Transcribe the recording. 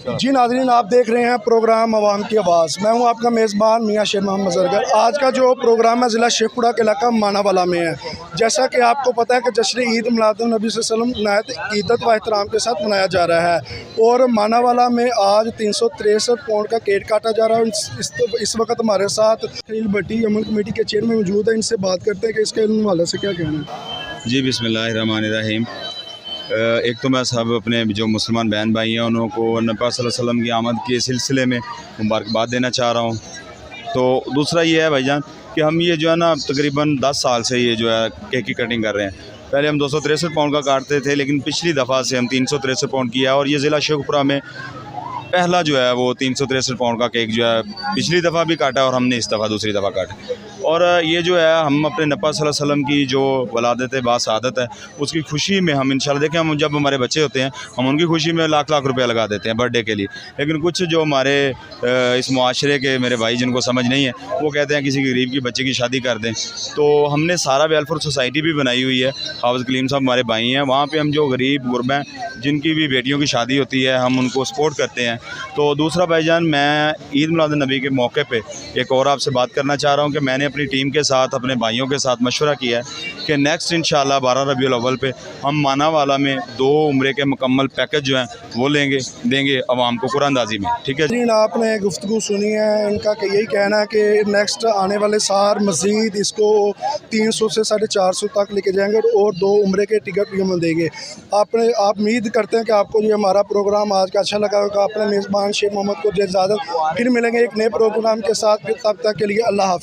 जी नाज़रीन, आप देख रहे हैं प्रोग्राम अवाम की आवाज़। मैं हूं आपका मेज़बान मियां शेर मोहम्मद ज़रगर। आज का जो प्रोग्राम है ज़िला शेखपुरा के इलाका मानावाला में है। जैसा कि आपको पता है कि जश्न ईद मिलादुन्नबी सल्लल्लाहु अलैहि वसल्लम नहायत इद्दत व एहतराम के साथ मनाया जा रहा है और मानावाला में आज 363 पाउंड का केक काटा जा रहा है। इस वक्त हमारे साथ खलील भट्टी अमन कमेटी के चेयरमैन मौजूद है। इनसे बात करते हैं कि इसके हवाले से क्या कहना है। जी बिस्मिल्लाहिर्रहमानिर्रहीम। एक तो मैं सब अपने जो मुसलमान बहन भाई हैं उनको नबी सल्लल्लाहु अलैहि वसल्लम की आमद के सिलसिले में मुबारकबाद देना चाह रहा हूँ। तो दूसरा ये है भाईजान कि हम ये जो है ना तकरीबन 10 साल से ये जो है केक की कटिंग कर रहे हैं। पहले हम 263 पाउंड का काटते थे, लेकिन पिछली दफ़ा से हम 363 पाउंड किया और ये ज़िला शेखपुरा में पहला जो है वो 363 पाउंड का केक जो है पिछली दफ़ा भी काटा और हमने इस दफ़ा दूसरी दफ़ा काटा। और ये जो है हम अपने नबी सल्लल्लाहु अलैहि वसल्लम की जो वलादत बासआदत है उसकी खुशी में हम इंशाल्लाह देखें, हम जब हमारे बच्चे होते हैं हम उनकी खुशी में लाख लाख रुपया लगा देते हैं बर्थडे के लिए। लेकिन कुछ जो हमारे इस मुआशरे के मेरे भाई जिनको समझ नहीं है वो कहते हैं किसी गरीब की बच्चे की शादी कर दें। तो हमने सारा वेलफेयर सोसाइटी भी बनाई हुई है, हाफिज़ कलीम साहब हमारे भाई हैं, वहाँ पर हम जो गरीब गुरबा हैं जिनकी भी बेटियों की शादी होती है हम उनको सपोर्ट करते हैं। तो दूसरा भाईजान, मैं ईद मिलादुन्नबी के मौके पे एक और आपसे बात करना चाह रहा हूँ कि मैंने अपनी टीम के साथ अपने भाइयों के साथ मशवरा किया है कि नेक्स्ट इंशाल्लाह 12 रबीउल अव्वल पे हम मानावाला में 2 उम्रे के मुकम्मल पैकेज जो हैं वो देंगे आवाम को कुरानंदाजी में। ठीक है जी। आपने गुफ्तगू सुनी है, इनका यही कहना है कि नेक्स्ट आने वाले साल मज़ीद इसको 300 से 450 तक लेके जाएंगे और 2 उम्रे के टिकट भी हम देंगे। आप उम्मीद करते हैं कि आपको ये हमारा प्रोग्राम आज का अच्छा लगा होगा। अपने मेज़बान शेख मोहम्मद को इजाज़त, फिर मिलेंगे एक नए प्रोग्राम के साथ। फिर तब तक के लिए अल्लाह हाफ़िज़।